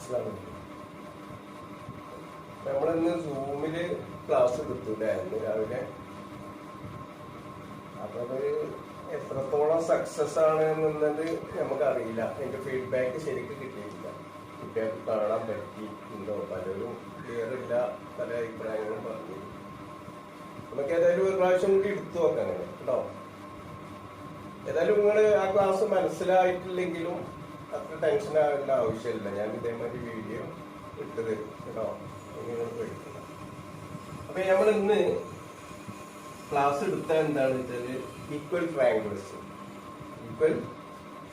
മനസ്സിലാവുന്നത്. നമ്മളിന്ന് സൂമില് ക്ലാസ് കിട്ടൂലായിരുന്നു രാവിലെ. അപ്പൊ അത് എത്രത്തോളം സക്സസ് ആണ് എന്നുള്ളത് നമുക്കറിയില്ല. അതിന്റെ ഫീഡ്ബാക്ക് ശരിക്കും കിട്ടിയിട്ടില്ല. കുട്ടികൾക്ക് കാണാൻ പറ്റിയിട്ടുണ്ടോ, പലരും ക്ലിയർ ഇല്ല, പല അഭിപ്രായങ്ങളും പറഞ്ഞു. നമുക്ക് ഏതായാലും ഒരു പ്രാവശ്യം കൂടി എടുത്തു നോക്കാം അങ്ങനെ കേട്ടോ. ഏതായാലും നിങ്ങൾ ആ ക്ലാസ് മനസ്സിലായിട്ടില്ലെങ്കിലും അത്ര ടെൻഷൻ ആവേണ്ട ആവശ്യമില്ല. ഞാൻ ഇതേമാതിരി വീഡിയോ ഇട്ട് തരും കേട്ടോ. നിങ്ങൾ പഠിക്കണം. അപ്പൊ നമ്മൾ ഇന്ന് ക്ലാസ് എടുത്ത എന്താണെന്ന് വെച്ചാല് ഈക്വൽ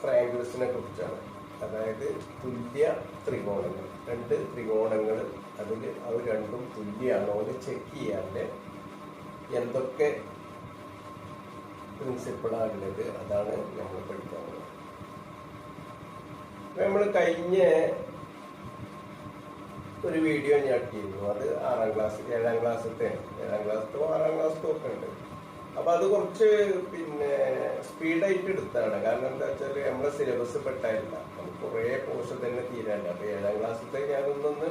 ട്രയാങ്കിൾസിനെ കുറിച്ചാണ്. അതായത് തുല്യ ത്രികോണങ്ങൾ, രണ്ട് ത്രികോണങ്ങൾ, അതിൽ അവർ രണ്ടും തുല്യമാണോ എന്ന് ചെക്ക് ചെയ്യാണ്ട് എന്തൊക്കെ പ്രിൻസിപ്പിളാണുള്ളത് അതാണ് നമ്മൾ പഠിക്കാൻ പോകുന്നത്. നമ്മൾ കഴിഞ്ഞ ഒരു വീഡിയോ ഞാൻ ഇട്ടിരുന്നു. അത് 6ാം ക്ലാസ് 7ാം ക്ലാസ്സിലത്തെ 7ാം ക്ലാസ്സിലോ 6ാം ക്ലാസ്സിലോ ഒക്കെ ഉണ്ട്. അപ്പൊ അത് കുറച്ച് സ്പീഡായിട്ട് എടുത്താണ്. കാരണം എന്താ വെച്ചാൽ നമ്മളെ സിലബസ് പെട്ടായില്ല, നമുക്ക് കുറേ പോർഷൻ തന്നെ തീരാനില്ല. അപ്പൊ 7ാം ക്ലാസ്സിലത്തെ ഞാനൊന്നൊന്ന്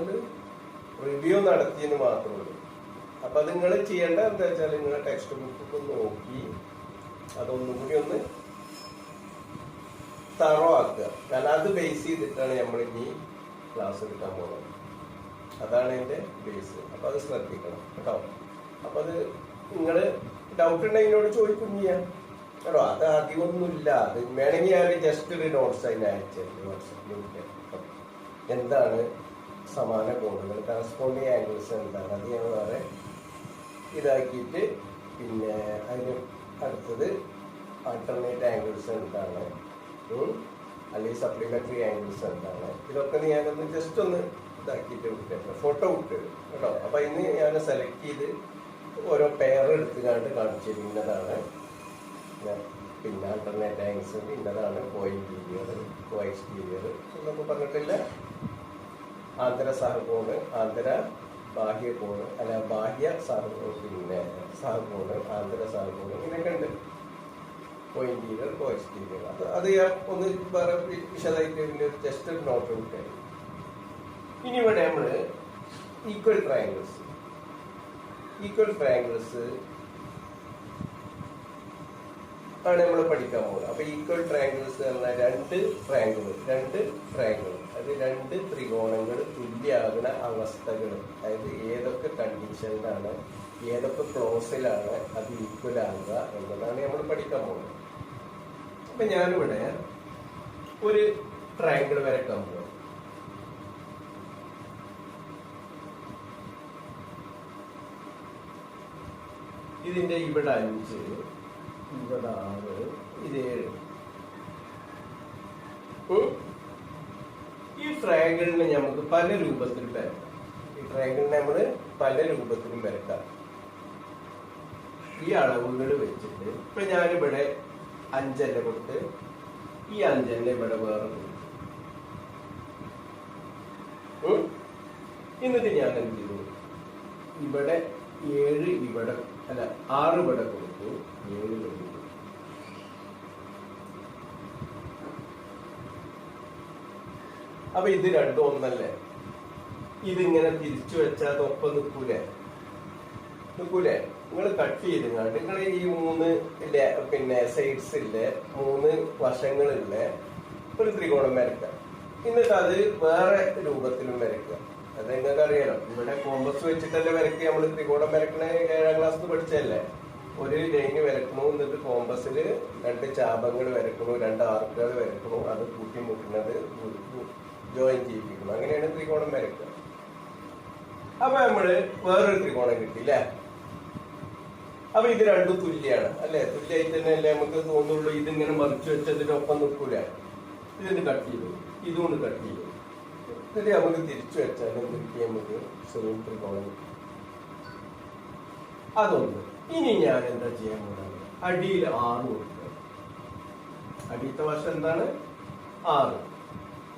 റിവ്യൂ നടത്തിയെന്ന് മാത്രമേ ഉള്ളൂ. അപ്പൊ അത് നിങ്ങൾ ചെയ്യേണ്ട എന്താ വെച്ചാൽ നിങ്ങളെ ടെക്സ്റ്റ് ബുക്കൊക്കെ നോക്കി അതൊന്നും കൂടി ഒന്ന് തറോ ആക്കുക. കാരണം അത് ബേസ് ചെയ്തിട്ടാണ് നമ്മൾ ഇനി ക്ലാസ് എടുക്കാൻ പോകുന്നത്. അതാണ് അതിന്റെ ബേസ്. അപ്പൊ അത് ശ്രദ്ധിക്കണം കേട്ടോ. അപ്പൊ അത് നിങ്ങൾ ഡൗട്ട് ഉണ്ടെങ്കിൽ എന്നോട് ചോദിക്കും ചെയ്യാം കേട്ടോ. അത് അധികമൊന്നുമില്ല. അത് വേണമെങ്കിൽ ഞാൻ ജസ്റ്റ് ഒരു നോട്ട്സ് അതിന് അയച്ചു വാട്സപ്പിൽ. എന്താണ് സമാന കോണുകൾ, കറസ്പോണ്ടിങ് ആംഗിൾസ് എന്താണ്, അത് ഞാൻ വേറെ ഇതാക്കിയിട്ട് പിന്നെ അതിന് അടുത്തത് ആൾട്ടർനേറ്റ് ആംഗിൾസ് എന്താണ്, അല്ലെങ്കിൽ സപ്ലിമെന്ററി ആംഗിൾസ് എന്താണ്, ഇതൊക്കെ ഞാനൊന്ന് ജസ്റ്റ് ഒന്ന് ഇതാക്കിയിട്ട് വിട്ടു, ഫോട്ടോ വിട്ടു കേട്ടോ. അപ്പൊ ഇന്ന് ഞാൻ സെലക്ട് ചെയ്ത് ഓരോ പെയർ എടുത്തുകൊണ്ട് കാണിച്ചിരുന്നതാണ്. പിന്നെ ആൾട്ടർനേറ്റ് ആംഗിൾസ് ഇന്നതാണ്, കോ ഇന്റീരിയർ, കോ എക്സ്റ്റീരിയർ എന്നൊക്കെ പറഞ്ഞിട്ടില്ല. ആന്തര സഹകോണ്, ആന്തര ബാഹ്യ കോണ്, അല്ല ബാഹ്യ പിന്നെ സഹകോണ്, ആന്തര സഹകോണ്, ഇങ്ങനെയൊക്കെ ഉണ്ട്. കോ ഇന്റീരിയർ, കോ എക്സ്റ്റീരിയർ. അത് ഞാൻ ഒന്ന് വേറെ വിശദമായിട്ട് ജസ്റ്റ് ഒരു നോട്ട് കൊടുക്കാൻ. ഇനി ഇവിടെ നമ്മള് ഈക്വൽ ട്രയാങ്കിൾസ് ആണ് നമ്മൾ പഠിക്കാൻ പോകുന്നത്. അപ്പൊ ഈക്വൽ ട്രയാങ്കിൾസ് പറഞ്ഞാൽ രണ്ട് ട്രയാങ്കിൾ, അത് രണ്ട് ത്രികോണങ്ങൾ തുല്യാകുന്ന അവസ്ഥകൾ, അതായത് ഏതൊക്കെ കണ്ടീഷനിലാണ്, ഏതൊക്കെ ക്ലോസിലാണ് അത് ഈക്വൽ ആകുക എന്നതാണ് നമ്മൾ പഠിക്കാൻ പോകുന്നത്. അപ്പൊ ഞാനിവിടെ ഒരു ട്രയാങ്കിൾ വരയ്ക്കാൻ പോകും. ഇതിന്റെ ഇവിടെ 5, ഇവിടെ 6, ഇത് 7. ഈ ട്രയാങ്കിളിനെ നമുക്ക് പല രൂപത്തിലും വരക്കാം. ഈ അളവുകൾ വെച്ചിട്ട് ഇപ്പൊ ഞാനിവിടെ 5 കൊടുത്ത് ഈ 5 ഇവിടെ വേറെ കൊടുത്തു. എന്നിട്ട് ഞാൻ എന്ത് ചെയ്തു, ഇവിടെ 7 ഇവിടെ, അല്ല 6 ഇവിടെ കൊടുത്തു, 7 കൊടുത്തു. അപ്പൊ ഇത് രണ്ടും ഒന്നല്ലേ? ഇതിങ്ങനെ തിരിച്ചു വെച്ചാൽ അതൊപ്പം നിൽക്കൂലേ? നിങ്ങൾ കട്ട് ചെയ്തുകൊണ്ട് നിങ്ങൾ ഈ 3 പിന്നെ സൈഡ്സ് ഇല്ലേ, 3 വശങ്ങളില്ലേ ഒരു ത്രികോണം വരയ്ക്കുക. എന്നിട്ട് അത് വേറെ രൂപത്തിലും വരയ്ക്കുക. അത് നിങ്ങൾക്ക് അറിയാലോ, ഇവിടെ കോമ്പസ് വെച്ചിട്ടല്ലേ വരയ്ക്കുക. നമ്മൾ ത്രികോണം വരക്കണ 7ാം ക്ലാസ്സിൽ പഠിച്ചല്ലേ. ഒരു ലൈന് വരക്കണു, എന്നിട്ട് കോമ്പസിൽ 2 ചാപങ്ങൾ വരക്കണു, 2 ആർക്കുകൾ വരക്കണു, അത് കൂട്ടിമുട്ടുന്നത് ജോയിൻ ചെയ്യിപ്പിക്കണം. അങ്ങനെയാണ് ത്രികോണം വരയ്ക്കുക. അപ്പൊ നമ്മള് വേറൊരു ത്രികോണം കിട്ടിയില്ലേ? അപ്പൊ ഇത് രണ്ടും തുല്യാണ് അല്ലെ? തുല്യായിട്ട് തന്നെ അല്ലേ നമുക്ക് തോന്നുള്ളൂ. ഇതിങ്ങനെ മറിച്ച് വെച്ചതിനൊപ്പം നിൽക്കൂല. ഇതിന് കട്ട് ചെയ്തു, ഇതുകൊണ്ട് കട്ട് ചെയ്തു. എന്നിട്ട് നമുക്ക് തിരിച്ചു വെച്ചാലും കിട്ടി നമുക്ക് സെയിം ത്രികോണം. അതൊന്ന്. ഇനി ഞാൻ എന്താ ചെയ്യാൻ പോകുന്നത്, അടിയിൽ 6 കൊടുക്കുക. അടിയത്തെ വശം എന്താണ്? 6.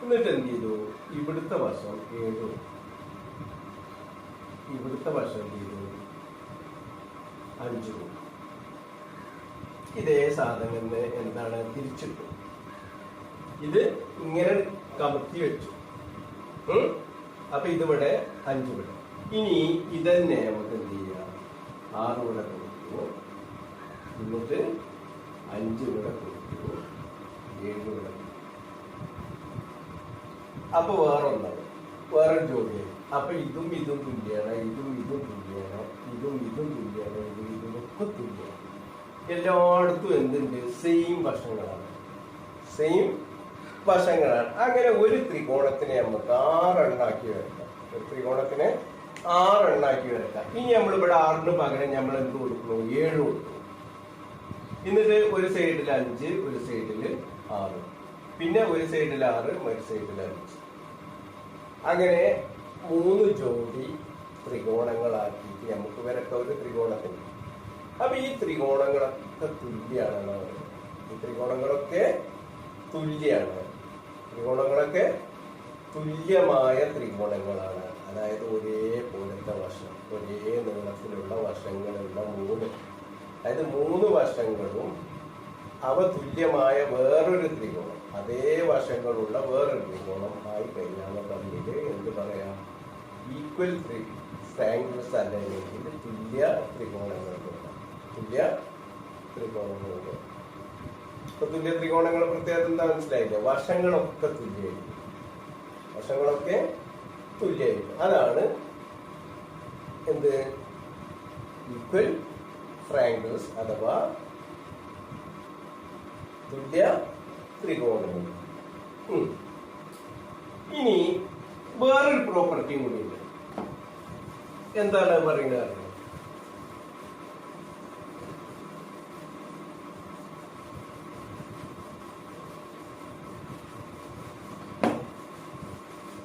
എന്നിട്ട് എന്ത് ചെയ്തു, ഇവിടുത്തെ വശം 7, ഇവിടുത്തെ വശം എന്ത് ചെയ്തു 5. ഇതേ സാധനം എന്താണ് തിരിച്ചിട്ടു. ഇത് ഇങ്ങനെ കമത്തി വെച്ചു. അപ്പൊ ഇതിവിടെ 5 ഇവിടെ. ഇനി ഇതന്നെ നമുക്ക് എന്ത് ചെയ്യാം, 6 ഇവിടെ കൊടുത്തു, എന്നിട്ട് 5 ഇവിടെ കൊടുത്തു, 7 ഇവിടെ. അപ്പൊ വേറൊരു ജോഡിയായി. അപ്പൊ ഇതും ഇതും തുല്യാണ്, ഇതും ഇതും തുല്യാണ്, ഇതും ഇതും തുല്യാണ്, ഇതും ഒക്കെ തുല്യാണ്. എല്ലായിടത്തും എന്തുണ്ട്, സെയിം വശങ്ങളാണ്. അങ്ങനെ ഒരു ത്രികോണത്തിനെ നമുക്ക് 6 എണ്ണാക്കി വരക്കാം. ഒരു ത്രികോണത്തിനെ 6 എണ്ണാക്കി വരക്കാം. ഇനി നമ്മളിവിടെ 6ന് പകരം നമ്മൾ എന്ത് കൊടുക്കുന്നു, 7 കൊടുക്കുന്നു. എന്നിട്ട് ഒരു സൈഡിൽ 5, ഒരു സൈഡിൽ 6, പിന്നെ ഒരു സൈഡിൽ 6, ഒരു സൈഡിൽ 5. അങ്ങനെ 3 ജോഡി ത്രികോണങ്ങളാക്കിയിട്ട് നമുക്ക് വരക്കാം ഒരു ത്രികോണത്തിന്. അപ്പൊ ഈ ത്രികോണങ്ങളൊക്കെ തുല്യാണെന്നാണ് പറയുന്നത്. ഈ ത്രികോണങ്ങളൊക്കെ തുല്യമായ ത്രികോണങ്ങളാണ്. അതായത് ഒരേപോലത്തെ വശം, ഒരേ നീളത്തിലുള്ള വശങ്ങളുള്ള 3, അതായത് 3 വശങ്ങളും അവ തുല്യമായ വേറൊരു ത്രികോണം, അതേ വശങ്ങളുള്ള വേറൊരു ത്രികോണം ആയി കഴിഞ്ഞാൽ തമ്മിൽ എന്ത് പറയാം, ഈക്വൽ ട്രയാങ്കിൾസ് അല്ലെങ്കിൽ തുല്യ ത്രികോണങ്ങളുണ്ട്. ഇപ്പൊ തുല്യ ത്രികോണങ്ങളുടെ പ്രത്യേകത എന്താ മനസ്സിലായില്ലേ? വശങ്ങളൊക്കെ തുല്യായിരിക്കും. അതാണ് എന്ത്, ഈക്വൽ ട്രയാങ്കിൾസ് അഥവാ തുല്യ ത്രികോണങ്ങൾ. ഇനി വേറൊരു പ്രോപ്പർട്ടിയും കൂടി ഉണ്ട്. എന്താണ് പറയുന്നത്?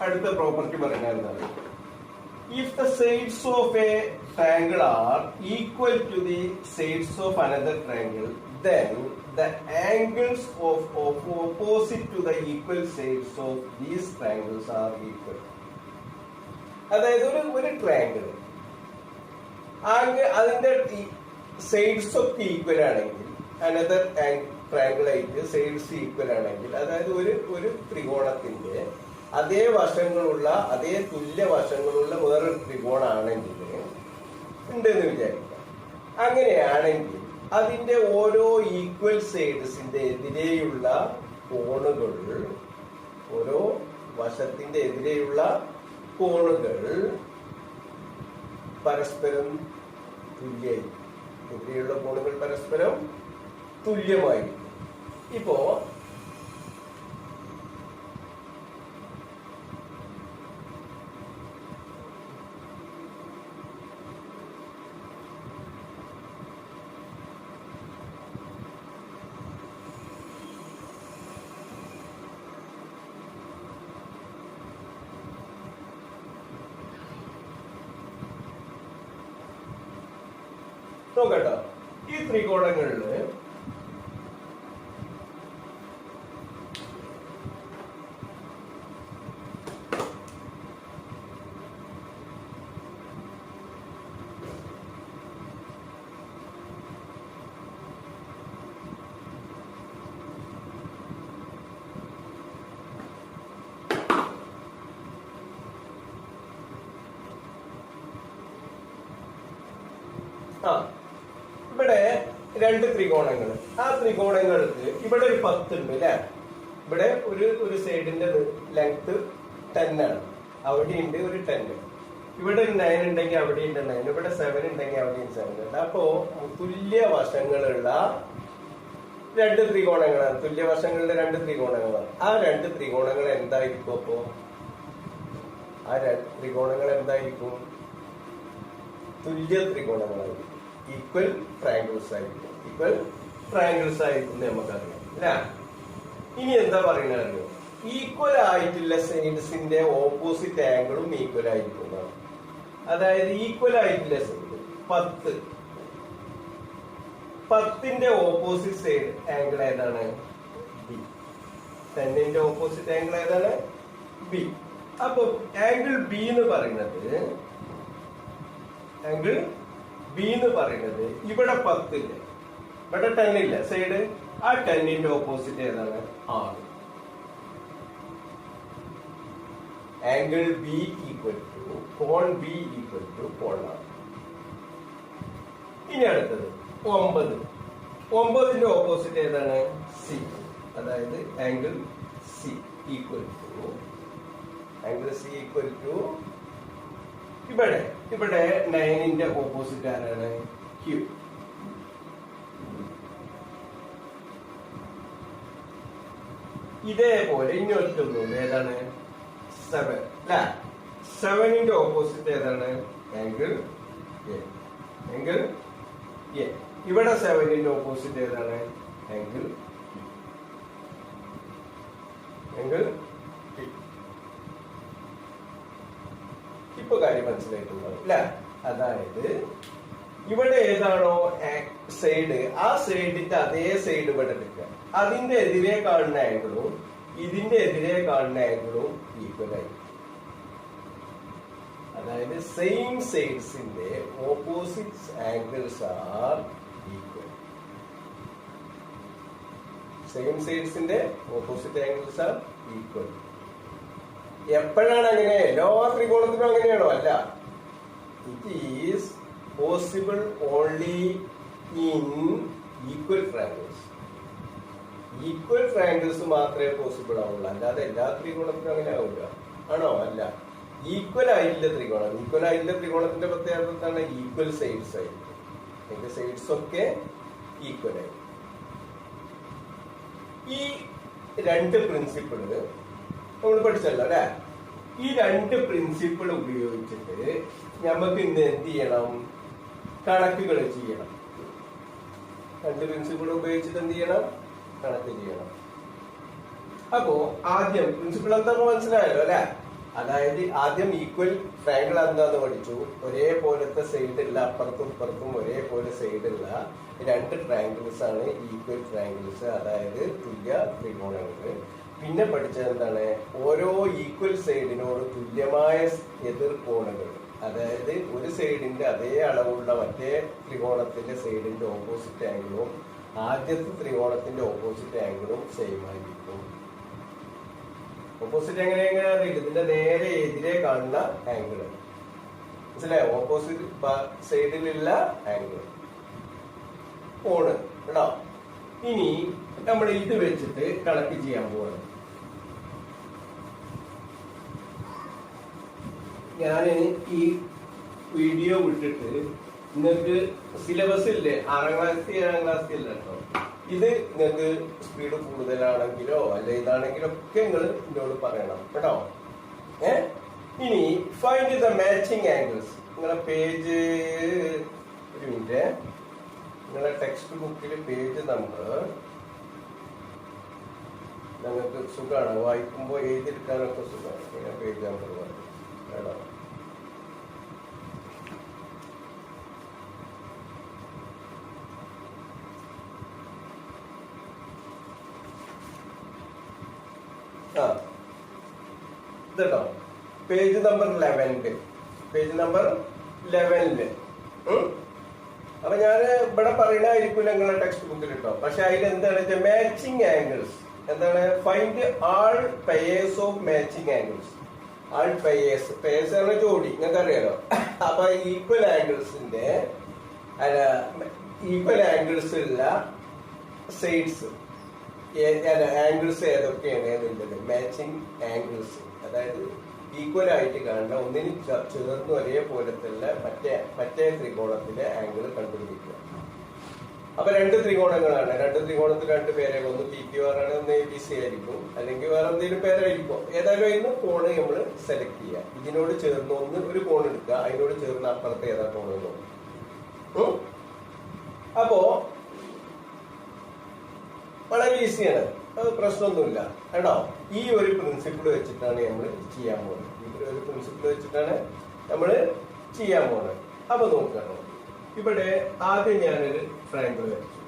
അടുത്ത പ്രോപ്പർട്ടി പറയുന്നത് എന്താണ്? If the sides of a triangle are equal to the sides of another triangle, then the angles of opposite to the equal sides of these triangles are equal. അതായത് ഒരു ട്രയാങ്കിൾ അതിന്റെ സൈഡ്സ് ഒക്കെ equal ആണെങ്കിൽ, another triangle ആയിട്ട് sides equal ആണെങ്കിൽ, അതായത് ഒരു ത്രികോണത്തിന്റെ അതേ വശങ്ങളുള്ള, അതേ തുല്യ വശങ്ങളുള്ള വേറൊരു ത്രികോണാണെങ്കിൽ ഉണ്ടെന്ന് വിചാരിക്കാം. അങ്ങനെയാണെങ്കിൽ അതിന്റെ ഓരോ ഈക്വൽ സൈഡ്സിന്റെ എതിരെയുള്ള കോണുകൾ, ഓരോ വശത്തിന്റെ എതിരെയുള്ള കോണുകൾ പരസ്പരം തുല്യമായിരിക്കും. എതിരെയുള്ള കോണുകൾ പരസ്പരം തുല്യമായിരിക്കും. ഇപ്പോ നോക്കട്ടോ, ഈ ത്രികോണങ്ങളില് ഇവിടെ 2 ത്രികോണങ്ങൾ. ആ ത്രികോണങ്ങൾക്ക് ഇവിടെ ഒരു 10 ഉണ്ട് അല്ലെ. ഇവിടെ ഒരു സൈഡിന്റെ ലെങ്ത് 10 ആണ്, അവിടെ ഉണ്ട് ഒരു 10. ഇവിടെ ഒരു 9 ഉണ്ടെങ്കിൽ അവിടെ ഉണ്ട് 9, ഇവിടെ 7 ഉണ്ടെങ്കിൽ അവിടെയും 7 ഉണ്ട്. അപ്പോ തുല്യ വശങ്ങളുള്ള 2 ത്രികോണങ്ങളാണ്, തുല്യ വശങ്ങളുടെ 2 ത്രികോണങ്ങളാണ്. ആ 2 ത്രികോണങ്ങൾ എന്തായിരിക്കും? അപ്പോ ആ ത്രികോണങ്ങൾ എന്തായിരിക്കും? തുല്യ ത്രികോണങ്ങളായിരിക്കും, ഈക്വൽ ട്രയാങ്കിൾസ് ആയിരിക്കും. നമുക്കറിയാം അല്ലേ. ഇനി എന്താ പറയുന്നത് അറിയോ? ഈക്വൽ ആയിട്ടുള്ള സൈഡ്സിന്റെ ഓപ്പോസിറ്റ് ആംഗിളും ഈക്വൽ ആയിരിക്കുന്നതാണ്. അതായത് ഈക്വൽ ആയിട്ടുള്ള സൈഡ് 10ന്റെ ഓപ്പോസിറ്റ് സൈഡ് ആംഗിൾ ഏതാണ്? ബി. 10ന്റെ ഓപ്പോസിറ്റ് ആംഗിൾ ഏതാണ്? ബി. അപ്പൊ ആംഗിൾ ബി എന്ന് പറയുന്നത് ഇവിടെ 10 ഇല്ല, ഇവിടെ 10 ഇല്ല സൈഡ്. ആ 10ന്റെ ഓപ്പോസിറ്റ് ഏതാണ്? 6. ആംഗിൾ ബി ഈക്വൽ ടു കോൺ ബി ഈക്വൽ ടു കോൺ ആർ. ഇനി അടുത്തത് 9. 9ന്റെ ഓപ്പോസിറ്റ് ഏതാണ്? സി. അതായത് ആംഗിൾ സി ഈക്വൽ ടു ഇവിടെ 9ന്റെ ഓപ്പോസിറ്റ് ആരാണ്? ക്യൂ. ഇതേപോലെ ഇനി ഒറ്റൊന്നുമില്ല, ഏതാണ്? 7 അല്ലെ? 7ന്റെ ഓപ്പോസിറ്റ് ഏതാണ്? Angle A. ഇവിടെ 7ന്റെ ഓപ്പോസിറ്റ് ഏതാണ്? Angle P. ഇപ്പൊ കാര്യം മനസ്സിലായിട്ടുണ്ടാവും അല്ലെ? അതായത് ഇവിടെ ഏതാണോ സൈഡ്, ആ സൈഡിന്റെ അതേ സൈഡ് ഇവിടെ എടുക്കുക. അതിന്റെ എതിരെ കാണുന്ന ആംഗിളും ഇതിന്റെ എതിരെ കാണുന്ന ആംഗിളും ഈക്വൽ ആയി. അതായത് സെയിം സൈഡ്സിന്റെ opposite angles are equal. Same സൈഡ്സിന്റെ ഓപ്പോസിറ്റ് ആംഗിൾസ് ആർ ഈക്വൽ. എപ്പോഴാണ് അങ്ങനെ? എല്ലാ ത്രികോണത്തിനും അങ്ങനെയാണോ? അല്ല. It is possible only in equal triangles. Equal triangles മാത്രമേ പോസിബിൾ ആവുള്ളൂ, അല്ലാതെ എല്ലാ ത്രികോണത്തിനും അങ്ങനെ ആവില്ല. ആണോ? അല്ല. ഈക്വൽ ആയില്ല ത്രികോണത്തിന്റെ പ്രത്യേകത എന്താണ്? ഈക്വൽ സൈഡ്സ് ആയിരിക്കും. അതിന്റെ സൈഡ്സ് ഒക്കെ ഈക്വൽ ആയി. ഈ 2 പ്രിൻസിപ്പിള് നമ്മൾ പഠിച്ചല്ലോ അല്ലെ? ഈ 2 പ്രിൻസിപ്പിൾ ഉപയോഗിച്ചിട്ട് നമുക്ക് ഇന്ന് എന്ത് ചെയ്യണം? കണക്കുകൾ ചെയ്യണം. 2 പ്രിൻസിപ്പിൾ ഉപയോഗിച്ചിട്ട് എന്ത് ചെയ്യണം? കണക്ക് ചെയ്യണം. അപ്പോ ആദ്യം പ്രിൻസിപ്പിൾ എന്താണെന്ന് മനസ്സിലായല്ലോ അല്ലെ? അതായത് ആദ്യം ഈക്വൽ ട്രയാങ്കിൾ എന്താന്ന് പഠിച്ചു. ഒരേപോലത്തെ സൈഡുള്ള, അപ്പുറത്തും ഇപ്പുറത്തും ഒരേപോലെ സൈഡുള്ള 2 ട്രയാങ്കിൾസ് ആണ് ഈക്വൽ ട്രയാങ്കിൾസ്, അതായത് തുല്യ ത്രികോണങ്ങൾ. പിന്നെ പഠിച്ചത് എന്താണ്? ഓരോ ഈക്വൽ സൈഡിനോട് തുല്യമായ എതിർ കോണുകൾ. അതായത് ഒരു സൈഡിന്റെ അതേ അളവുള്ള മറ്റേ ത്രികോണത്തിന്റെ സൈഡിന്റെ ഓപ്പോസിറ്റ് ആംഗിളും ആദ്യത്തെ ത്രികോണത്തിന്റെ ഓപ്പോസിറ്റ് ആംഗിളും സെയിം ആയിരിക്കും. ഓപ്പോസിറ്റ് എങ്ങനെയാണ് അറിയില്ല, ഇതിന്റെ നേരെ എതിരെ കാണുന്ന ആംഗിള്. മനസ്സിലായോ? ഓപ്പോസിറ്റ് സൈഡിലുള്ള ആംഗിൾ കോണ് കേട്ടോ. ഇനി നമ്മൾ ഇത് വെച്ചിട്ട് കണക്ക് ചെയ്യാൻ പോവാണ്. ഞാൻ ഈ വീഡിയോ വിട്ടിട്ട് നിങ്ങൾക്ക് സിലബസ് ഇല്ലേ, 6ാം ക്ലാസ്സിൽ 7ാം ക്ലാസ്സിൽ ഇല്ല കേട്ടോ. ഇത് നിങ്ങൾക്ക് സ്പീഡ് കൂടുതലാണെങ്കിലോ അല്ല ഇതാണെങ്കിലോ ഒക്കെ നിങ്ങൾ എന്നോട് പറയണം കേട്ടോ. ഇനി ഫൈൻഡ് ദ മാച്ചിങ് ആംഗിൾസ്. നിങ്ങളെ പേജ്, ഒരു മിനിറ്റ്, നിങ്ങളെ ടെക്സ്റ്റ് ബുക്കിൽ പേജ് നമ്പർ നിങ്ങൾക്ക് സുഖമാണ്, വായിക്കുമ്പോൾ എഴുതിയെടുക്കാനൊക്കെ സുഖമാണ്. ഇങ്ങനെ പേജ് നമ്പർ പറയും കേട്ടോ. ഇതോ പേജ് നമ്പർ 11. അപ്പൊ ഞാൻ ഇവിടെ പറയുന്നതായിരിക്കും നിങ്ങളെ ടെക്സ്റ്റ് ബുക്കിൽ കേട്ടോ. പക്ഷെ അതിൽ എന്താണ് മാച്ചിങ് ആംഗിൾസ്. എന്താണ്? Find all pairs of matching angles. All pairs ആണ് ജോഡി, നിങ്ങൾക്ക് അറിയാലോ. അപ്പൊ ഈക്വൽ ആംഗിൾസിന്റെ ഈക്വൽ ആംഗിൾസ് ഉള്ള സൈഡ്സ് ആംഗിൾസ് ഏതൊക്കെയാണ് എന്നുള്ളത്. മാച്ചിങ് ആംഗിൾസ് അതായത് ഈക്വൽ ആയിട്ട് കാണുന്ന, ഒന്നിന് ചേർന്ന് ഒരേപോലത്തെ മറ്റേ ത്രികോണത്തിലെ ആംഗിൾ കണ്ടുപിടിക്കുക. അപ്പൊ 2 ത്രികോണങ്ങളാണ്. 2 ത്രികോണത്തിൽ 2 പേരെ, ഒന്ന് PQR ആണ്, ഒന്ന് ABC ആയിരിക്കും, അല്ലെങ്കിൽ വേറെ എന്തെങ്കിലും പേരായിരിക്കും. ഏതായാലും അതിന് കോണ് നമ്മൾ സെലക്ട് ചെയ്യുക. ഇതിനോട് ചേർന്ന് ഒരു കോൺ എടുക്കുക, അതിനോട് ചേർന്ന് അപ്പുറത്തെ ഏതാ കോണ് നോക്കും. അപ്പോ വളരെ ഈസിയാണ്, അത് പ്രശ്നമൊന്നുമില്ല കേട്ടോ. ഈ ഒരു പ്രിൻസിപ്പിൾ വെച്ചിട്ടാണ് നമ്മൾ ചെയ്യാൻ പോകുന്നത്. അപ്പൊ നോക്കണം. ഇവിടെ ആദ്യം ഞാനൊരു ട്രയാങ്കിൾ വരച്ചു.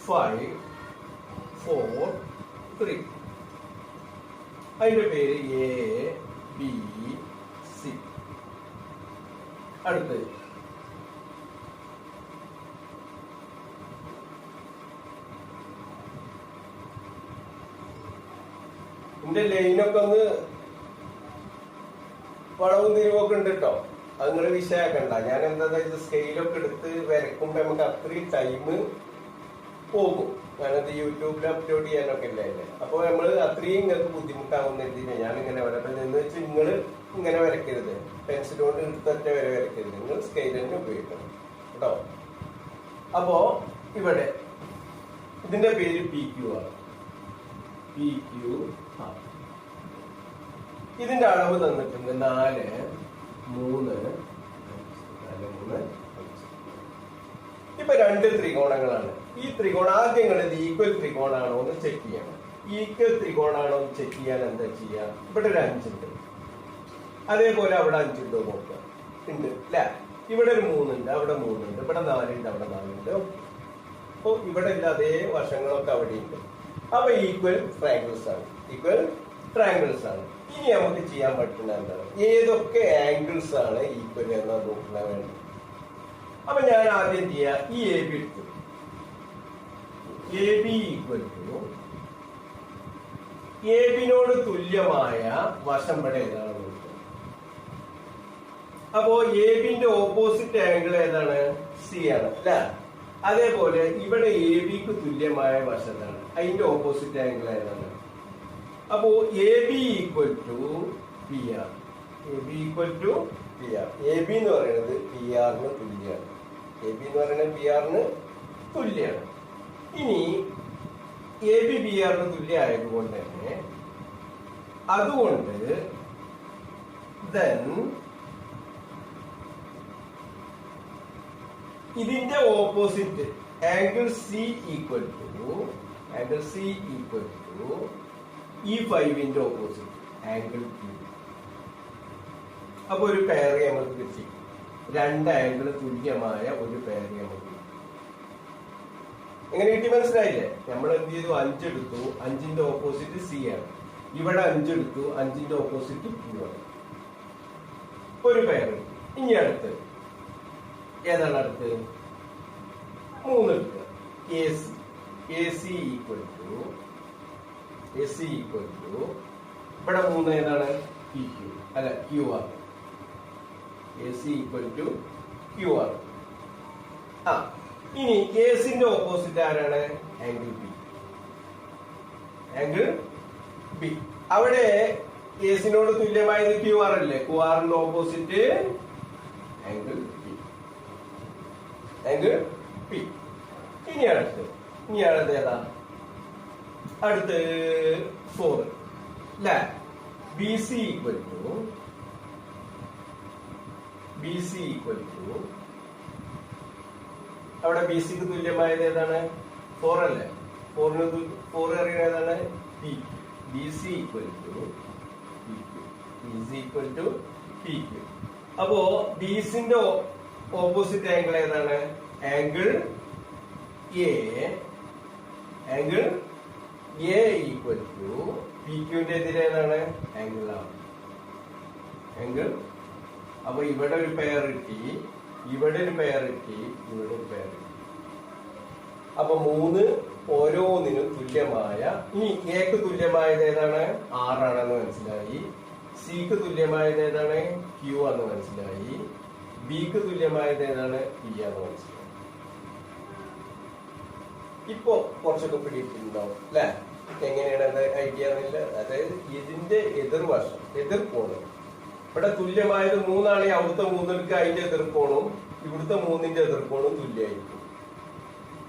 5, 4, 3. അതിന്റെ പേര് ABC. അടുത്തത് ഇതിന്റെ ലൈനൊക്കെ ഒന്ന് വളവും തിരിവൊക്കെ ഉണ്ട് കേട്ടോ. അത് നിങ്ങൾ വിഷയാക്കണ്ട. ഞാൻ എന്താ ഇത് സ്കെയിലൊക്കെ എടുത്ത് വരക്കുമ്പോ നമുക്ക് അത്രയും ടൈം പോകും. ഞാനത് യൂട്യൂബിൽ അപ്ലോഡ് ചെയ്യാനൊക്കെ അല്ലേ. അപ്പൊ നമ്മൾ അത്രയും നിങ്ങൾക്ക് ബുദ്ധിമുട്ടാവുന്ന ഞാനിങ്ങനെ വരപ്പം എന്ന് വെച്ചാൽ നിങ്ങൾ ഇങ്ങനെ വരയ്ക്കരുത്. പെൻസിൽ കൊണ്ട് എടുത്തൊറ്റ വരെ വരയ്ക്കരുത്. നിങ്ങൾ സ്കെയിൽ തന്നെ ഉപയോഗിക്കണം കേട്ടോ. അപ്പോ ഇവിടെ ഇതിന്റെ പേര് PQ ആണ്. PQ. ഇതിന്റെ അളവ് തന്നിട്ടുണ്ട് 4, 3, 3. ഇപ്പൊ 2 ത്രികോണങ്ങളാണ്. ഈ ത്രികോണം ആദ്യം ഈക്വൽ ത്രികോണാണോ എന്ന് ചെക്ക് ചെയ്യണം. ഈക്വൽ ത്രികോണാണോ എന്ന് ചെക്ക് ചെയ്യാൻ എന്താ ചെയ്യാ? ഇവിടെ ഒരു 5 ഉണ്ട്, അതേപോലെ അവിടെ 5 ഉണ്ടോ നോക്കുക. ഉണ്ട് അല്ലെ? ഇവിടെ ഒരു 3 ഉണ്ട്, അവിടെ 3 ഉണ്ട്, ഇവിടെ 4 ഉണ്ട്, അവിടെ 4 ഉണ്ട്. അപ്പൊ ഇവിടെ ഇല്ല അതേ വശങ്ങളൊക്കെ അവിടെ ഉണ്ട്. അപ്പൊ ഈക്വൽ ട്രയാങ്കിൾസ് ആണ്. ഈക്വൽ ട്രയാങ്കിൾസ് ആണ്. ഇനി നമുക്ക് ചെയ്യാൻ പറ്റുന്ന എന്താണ്? ഏതൊക്കെ ആംഗിൾസ് ആണ് ഈക്വൽ എന്ന് നോക്കാൻ വേണ്ടി. അപ്പൊ ഞാൻ ആദ്യം ചെയ്യാ ഈ AB എടുത്തു. AB ഈക്വൽ ടു ABനോട് തുല്യമായ വശം ഇവിടെ ഏതാണ് നോക്കുക. അപ്പോ ABന്റെ ഓപ്പോസിറ്റ് ആംഗിൾ ഏതാണ്? C ആണ് അല്ലെ? അതേപോലെ ഇവിടെ ABക്ക് തുല്യമായ വശത്താണ്, അതിന്റെ ഓപ്പോസിറ്റ് ആംഗിൾ ഏതാണ്? അപ്പോ AB equal to PR. AB equal to PR. AB എന്ന് പറയുന്നത് PR-ന് തുല്യമാണ്. AB എന്ന് പറയുന്നത് PR-ന് തുല്യമാണ്. ഇനി AB PR-ന് തുല്യമായതുകൊണ്ട് തന്നെ അതുകൊണ്ട് then ഇതിന്റെ opposite angle C equal to ഈ 5ന്റെ ഓപ്പോസിറ്റ് ആംഗിൾ Q. അപ്പൊ ഒരു പെയർ നമുക്ക് കിട്ടി. 2 ആംഗിൾ തുല്യമായ ഒരു പെയർ നമുക്ക് കിട്ടി. എങ്ങനെ കിട്ടി മനസ്സിലായില്ലേ? നമ്മൾ എന്ത് ചെയ്തു? 5 എടുത്തു, 5ന്റെ ഓപ്പോസിറ്റ് C ആണ്. ഇവിടെ 5 എടുത്തു, 5ന്റെ ഓപ്പോസിറ്റ് Q ആണ്. ഒരു പെയർ. ഇനി അടുത്ത് ഏതാണ്? അടുത്ത് 3 എടുക്കുക. AC ഈക്വൽ ടു ഇവിടെ 3 ഏതാണ്? PQ അല്ല QR. AC equal to QR. ഇനി ACന്റെ ഓപ്പോസിറ്റ് ആരാണ്? Angle B. Angle B. അവിടെ ACനോട് തുല്യമായത് QR അല്ലേ? QRന്റെ opposite angle B. Angle P. ഇനി അടുത്ത് ഏതാ? അടുത്ത് 4 അല്ലേ? BC ഈക്വൽ ടു അവിടെ BCക്ക് തുല്യമായത് ഏതാണ്? 4 അല്ലേ? 4 അറിയുന്ന ഏതാണ്? BC equal to PQ. അപ്പോ BCന്റെ ഓപ്പോസിറ്റ് ആംഗിൾ ഏതാണ്? Angle A. Angle A equal to PQന്റെ എതിരെ ഏതാണ്? ആംഗിൾ ആണ്. ആംഗിൾ. അപ്പൊ ഇവിടെ ഒരു പെയർ കിട്ടി, ഇവിടെ ഒരു പെയർ കിട്ടി, ഇവിടെ ഒരു പെയർ കിട്ടി. അപ്പൊ 3 ഓരോന്നിനും തുല്യമായ. ഇനി എക്ക് തുല്യമായത് ഏതാണ്? 6 ആണെന്ന് മനസ്സിലായി. സിക്ക് തുല്യമായത് ഏതാണ്? Q ആണെന്ന് മനസ്സിലായി. ബിക്ക് തുല്യമായത് ഏതാണ്? P ആണെന്ന് മനസ്സിലായി. ഇപ്പൊ കുറച്ചൊക്കെ പിടിയിട്ടുണ്ടാവും അല്ലെ? എങ്ങനെയാണ് അത് ഐഡിയ എന്നില്ല. അതായത് ഇതിന്റെ എതിർവശം, എതിർക്കോണ് ഇവിടെ തുല്യമായത് 3 ആണെങ്കിൽ അവിടുത്തെ 3ക്ക് അതിന്റെ എതിർക്കോണും ഇവിടുത്തെ 3ന്റെ എതിർക്കോണും തുല്യമായിരിക്കും.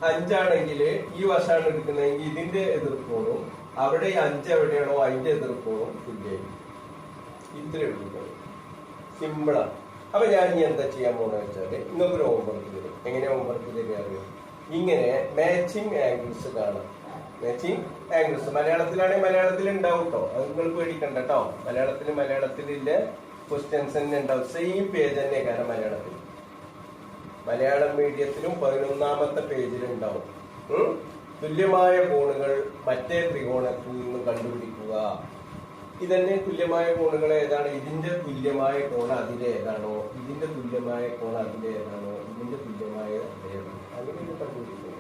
5 ആണെങ്കിൽ ഈ വശമാണ് എടുക്കുന്നതെങ്കിൽ ഇതിന്റെ എതിർക്കോണും അവിടെ 5 എവിടെയാണോ അതിന്റെ എതിർക്കോണും തുല്യമായിരിക്കും. ഇത്രയേ ഉള്ളൂ. സിമ്പിളാണ്. അപ്പൊ ഞാൻ ഇനി എന്താ ചെയ്യാൻ പോകുന്നത് വെച്ചാല് ഇന്നൊരു ഹോംവർക്ക് തരും. എങ്ങനെ ഹോംവർക്ക് തരിക അറിയാം? ഇങ്ങനെ മാച്ചിങ് ആംഗിൾസ് കാണാം. മാച്ചിങ് ആംഗിൾസ് മലയാളത്തിലാണെങ്കിൽ മലയാളത്തിൽ ഉണ്ടാവും കേട്ടോ. അത് നിങ്ങൾ പേടിക്കണ്ട കേട്ടോ. മലയാളത്തിലെ ക്വസ്റ്റ്യൻസ് തന്നെ ഉണ്ടാവും. സെയിം പേജ് തന്നെ. കാരണം മലയാളം മീഡിയത്തിലും 11ാമത്തെ പേജിൽ ഉണ്ടാവും. തുല്യമായ കോണുകൾ മറ്റേ ത്രികോണത്തിൽ നിന്ന് കണ്ടുപിടിക്കുക. ഇതന്നെ തുല്യമായ കോണുകൾ ഏതാണ്? ഇതിന്റെ തുല്യമായ കോണ അതിലെ ഏതാണോ, ഇതിന്റെ തുല്യമായ കോണ അതിലെ ഏതാണോ, ഇതിന്റെ തുല്യമായ അങ്ങനെ കണ്ടുപിടിക്കുക.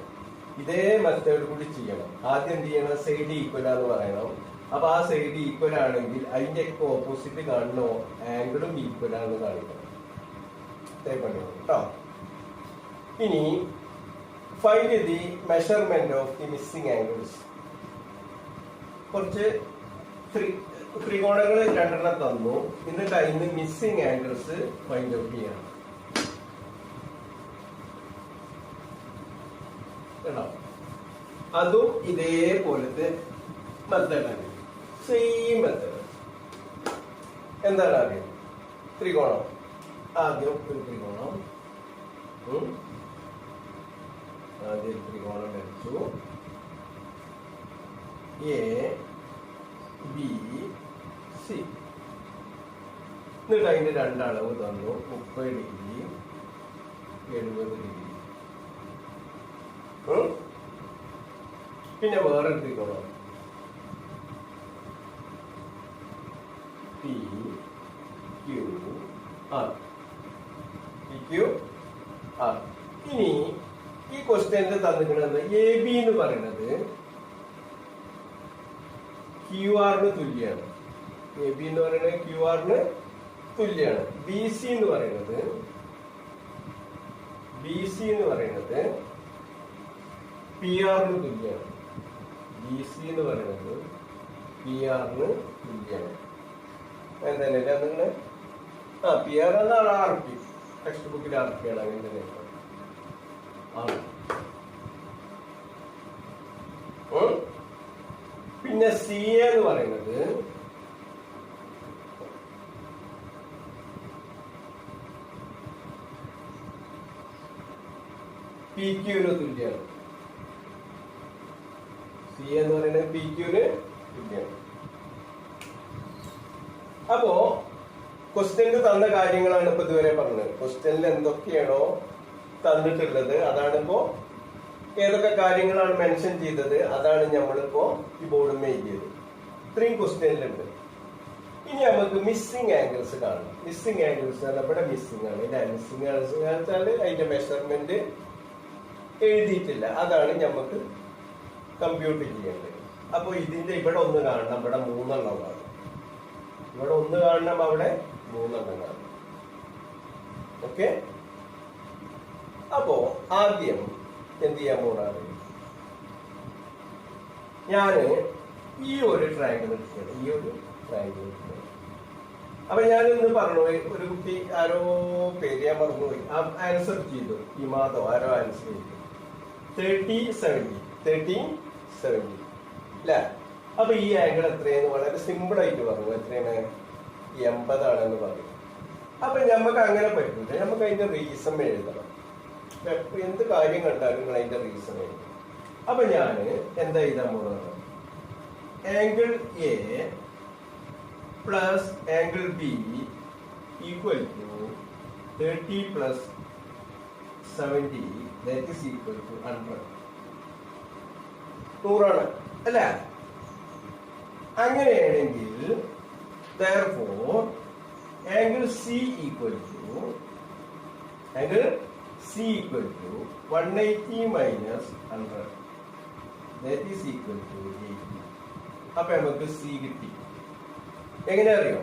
ഇതേ മെത്തേഡ് കൂടി ചെയ്യണം. ആദ്യം എന്ത് ചെയ്യണം? സൈഡ് ഈക്വൽ എന്ന് പറയണം. അപ്പൊ ആ സൈഡ് ഈക്വൽ ആണെങ്കിൽ അതിന്റെ ഒക്കെ ഓപ്പോസിറ്റ് കാണുന്ന ആംഗിളും ഈക്വൽ ആണെന്ന് കാണിക്കണം. കേട്ടോ. ഇനി find the measurement of the missing angles. കുറച്ച് ത്രികോണങ്ങൾ 2 തന്നു. എന്നിട്ട് അതിന് മിസ്സിംഗ് ആംഗിൾസ് ഫൈൻഡ് ഔട്ട് ചെയ്യണം. കേട്ടോ. അതും ഇതേപോലത്തെ മെത്തേഡാണ്. Same method. എന്താണ് ആദ്യം? ത്രികോണം. ആദ്യം ഒരു ത്രികോണം. ആദ്യം ത്രികോണം വരച്ചു. A B C. എന്നിട്ട് അതിന്റെ 2 അളവ് തന്നു. 30 ഡിഗ്രി 70 ഡിഗ്രി. പിന്നെ വേറെ ത്രികോണം പി ക്യു ആർ. ഇനി ഈ ക്വസ്റ്റ്യനിൽ തന്നിരിക്കുന്നത് എ ബി എന്ന് പറയുന്നത് ക്യു ആറിന് തുല്യമാണ്. എ ബി എന്ന് പറയുന്നത് ക്യു ആറിന് തുല്യമാണ്. ബി സി എന്ന് പറയുന്നത് പി ആറിന് തുല്യമാണ്. ബി സി എന്ന് പറയുന്നത് പി ആറിന് തുല്യമാണ്. എന്തായാലും നിങ്ങൾ പി ആർ എന്നാണ് ആർ പി. ടെക്സ്റ്റ് ബുക്കിൽ ആർ പി ആണ്. അങ്ങനെ തന്നെ പിന്നെ സി എന്ന് പറയുന്നത് പി ക്യൂന് തുല്യമാണ്. സി എന്ന് പറയുന്നത് പി ക്യൂന് തുല്യമാണ്. അപ്പോ ക്വസ്റ്റ്യനിൽ തന്ന കാര്യങ്ങളാണ് ഇപ്പൊ ഇതുവരെ പറഞ്ഞത്. ക്വസ്റ്റ്യനിൽ എന്തൊക്കെയാണോ തന്നിട്ടുള്ളത് അതാണ് ഇപ്പോ, ഏതൊക്കെ കാര്യങ്ങളാണ് മെൻഷൻ ചെയ്തത് അതാണ് നമ്മളിപ്പോ ഈ ബോർഡിൽ എഴുതിയത്. ഇത്രയും ക്വസ്റ്റ്യനിലുണ്ട്. ഇനി നമുക്ക് മിസ്സിംഗ് ആംഗിൾസ് കാണണം. മിസ്സിംഗ് ആംഗിൾസ് ഇവിടെ മിസ്സിംഗ് ആണ്. മിസ്സിംഗ് ആംഗിൾസ് വെച്ചാൽ അതിന്റെ മെഷർമെന്റ് എഴുതിയിട്ടില്ല. അതാണ് നമുക്ക് കമ്പ്യൂട്ട് ചെയ്യേണ്ടത്. അപ്പൊ ഇതിന്റെ ഇവിടെ 1 കാണണം, ഇവിടെ 3 എണ്ണം കാണും. ഇവിടെ 1 കാണണം, അവിടെ 3 എണ്ണം കാണും. ഓക്കെ. അപ്പോ ആദ്യം എന്ത് ചെയ്യാൻ പോണാണ്, ഞാന് ഈ ഒരു ട്രയാങ്കിൾ എടുക്കണം. അപ്പൊ ഞാനിന്ന് പറഞ്ഞു, ഒരു കുട്ടി ആരോ പേര് ഞാൻ മറന്നുപോയി, ആൻസർ ചെയ്തു. ഇമാദോ ആരോ ആൻസർ ചെയ്തു 30-70 അല്ലെ. അപ്പൊ ഈ ആംഗിൾ എത്രയെന്ന് വളരെ സിമ്പിൾ ആയിട്ട് പറഞ്ഞു. എത്രയാണ്? 80 ആണെന്ന് പറയും. അപ്പൊ നമുക്ക് അങ്ങനെ പറ്റില്ല. നമുക്ക് അതിന്റെ റീസൺ എഴുതണം. എന്ത് കാര്യം കണ്ടാലും നിങ്ങൾ അതിന്റെ റീസൺ എഴുതും. അപ്പൊ ഞാന് എന്താ എഴുതാൻ പോകുന്നത്, angle A plus angle B equal to 30 plus 70 that is equal to 100. 100 അല്ല. അങ്ങനെയാണെങ്കിൽ therefore angle C equal to 180 minus 100 that is equal to 80. അപ്പൊ നമുക്ക് C കിട്ടി. എങ്ങനെ അറിയോ?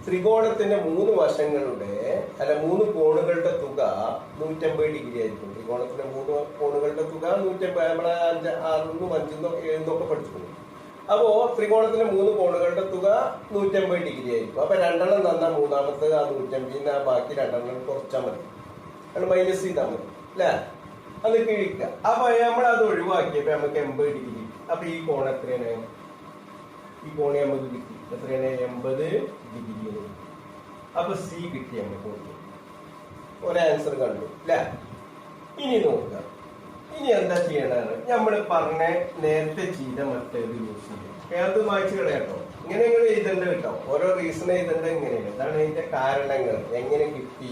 ത്രികോണത്തിന്റെ 3 വശങ്ങളുടെ 3 കോണുകളുടെ തുക 150 ഡിഗ്രി ആയിരിക്കും. ത്രികോണത്തിന്റെ 3 കോണുകളുടെ തുക 150. നമ്മളെ 6 5 7 പഠിച്ചു. അപ്പോ ത്രികോണത്തിന്റെ 3 കോണുകളുടെ തുക 150 ഡിഗ്രി ആയിരിക്കും. അപ്പൊ 2 എണ്ണം തന്നാ മൂന്നാമത്തെ ആ 150 ബാക്കി 2 എണ്ണം കുറച്ചാൽ മതി. അത് മൈനസ് ചെയ്താൽ മതി അല്ലെ. അത് കിഴിക്കുക. അപ്പൊ നമ്മളത് ഒഴിവാക്കിയപ്പോ നമുക്ക് 80 ഡിഗ്രി. അപ്പൊ ഈ കോൺ എത്രയാണ്? ഈ കോണി നമുക്ക് കിട്ടി. എത്രയാണ്? 80 ഡിഗ്രി. അപ്പൊ സി കിട്ടി. നമുക്ക് ഒരാൻസർ കണ്ടു അല്ലെ. ഇനി നോക്കുക, ഇനി എന്താ ചെയ്യേണ്ടത്? നമ്മൾ പറഞ്ഞ നേരത്തെ ചെയ്ത മെത്തേഡ് യൂസ് ചെയ്യും. അത് വായിച്ചു കളയാട്ടോ. ഇങ്ങനെ നിങ്ങൾ എഴുതേണ്ട കേട്ടോ. ഓരോ റീസൺ എഴുതേണ്ട ഇങ്ങനെയാണ്. ഇതാണ് അതിന്റെ കാരണങ്ങൾ. എങ്ങനെ കിട്ടി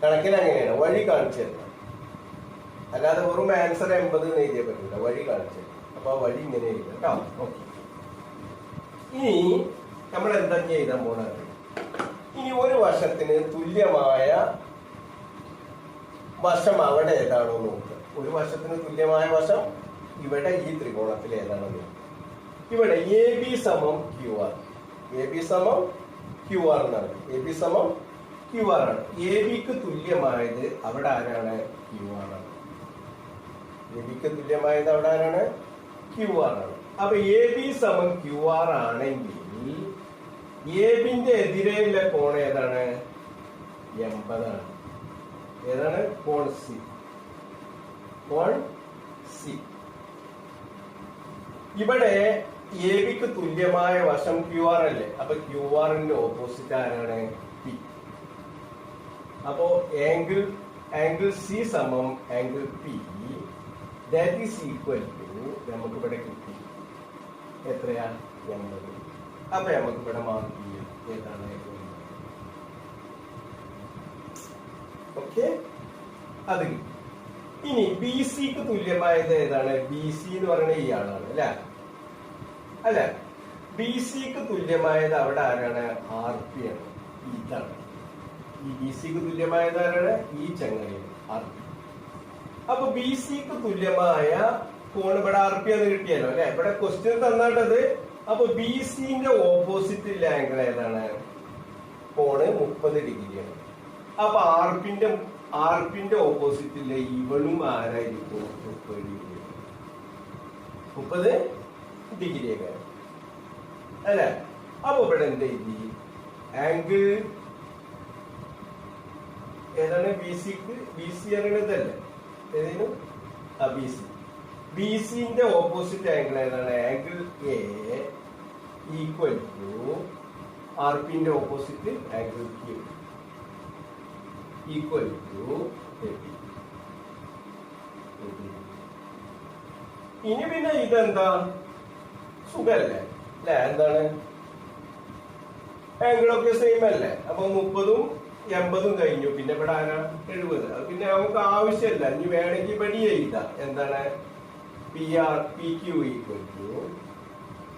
കണക്കിന് അങ്ങനെയാണ്. വഴി കാണിച്ചു തരണം. അല്ലാതെ വെറും ആൻസർ 80 എഴുതിയാൽ പറ്റില്ല. വഴി കാണിച്ചു തരും. അപ്പൊ ആ വഴി ഇങ്ങനെ എഴുതാം കേട്ടോ. ഓക്കെ. ഇനി നമ്മൾ എന്താ എഴുതാൻ പോണത്? ഇനി ഒരു വശത്തിന് തുല്യമായ വശം അവിടെ ഏതാണോ നോക്കുക. ഒരു വശത്തിന് തുല്യമായ വശം ഇവിടെ ഈ ത്രികോണത്തിൽ ഏതാണോ നോക്കുക. ഇവിടെ എ ബി സമം ക്യു ആർ. എ ബി സമം ക്യു ആർ എന്നാണ്. എ ബി സമം ക്യു ആർ ആണ്. എ ബിക്ക് തുല്യമായത് അവിടെ ആരാണ്? ക്യു ആർ ആണ്. എ ബിക്ക് തുല്യമായത് അവിടെ ആരാണ്? ക്യു ആർ ആണ്. അപ്പൊ എ ബി സമം ക്യു ആർ ആണെങ്കിൽ എ ബിന്റെ എതിരെയുള്ള കോൺ ഏതാണ്? 80 ആണ്. ഏതാണ്? കോൺ സി. കോൺ സി. ഇവിടെ എ ബിക്ക് തുല്യമായ വശം ക്യു ആർ അല്ലേ? അപ്പൊ ക്യു ആറിന്റെ ഓപ്പോസിറ്റ് ആരാണ്? പി. അപ്പോ ആംഗിൾ സി സമം angle P that is equal to നമുക്ക് ഇവിടെ കിട്ടി എത്രയാ? 80. അപ്പൊ നമുക്ക് ഇവിടെ മാർക്ക് ചെയ്യാം ഏതാണ്? ഓക്കെ, അത് കിട്ടി. ഇനി ബി സിക്ക് തുല്യമായത് ഏതാണ്? ബി സി എന്ന് പറയുന്നത് ഈ ആളാണ് അല്ലെ? അല്ല, ബി സിക്ക് തുല്യമായത് അവിടെ ആരാണ്? ആർ പി ആണ്. ഇതാണ് ഈ ബി സിക്ക് തുല്യമായത് ആരാണ്? ഈ ചങ്ങലയാണ് ആർ പി. അപ്പൊ ബി സിക്ക് തുല്യമായ കോൺ ഇവിടെ ആർ പി എന്ന് കിട്ടിയല്ലോ അല്ലെ? ഇവിടെ ക്വസ്റ്റ്യൻ തന്നിട്ടത്. അപ്പൊ ബി സിന്റെ ഓപ്പോസിറ്റ് ആംഗിൾ ഏതാണ്? കോണ് 30 ഡിഗ്രിയാണ്. അപ്പൊ ആർപിന്റെ ഓപ്പോസിറ്റിലെ ഇവളും ആരായിരിക്കും? 30 ഡിഗ്രി. 30 ഡിഗ്രിയൊക്കെ അല്ലെ? അപ്പൊ ഇവിടെ എന്ത് എഴുതി? ആംഗിൾ ഏതാണ്? ബി സിക്ക് ബി സി അറിയണതല്ലേ? ഏതെങ്കിലും ബി സി. ബി സിന്റെ ഓപ്പോസിറ്റ് ആംഗിൾ ഏതാണ്? ആംഗിൾ എ ഈക്വൽ ടു ആർപിന്റെ opposite angle Q equal to 30. ഇനി പിന്നെ ഇതെന്താ? സുഖല്ലേ അല്ലെ? എന്താണ്? ആംഗിളൊക്കെ സെയിം അല്ലേ? അപ്പൊ 30ഉം 80ഉം കഴിഞ്ഞു. പിന്നെ ഇവിടെ ആരാ? 70. പിന്നെ നമുക്ക് ആവശ്യമില്ല. ഇനി വേണമെങ്കിൽ ഇവിടെ എഴുതാം. എന്താണ്? P R P Q equal to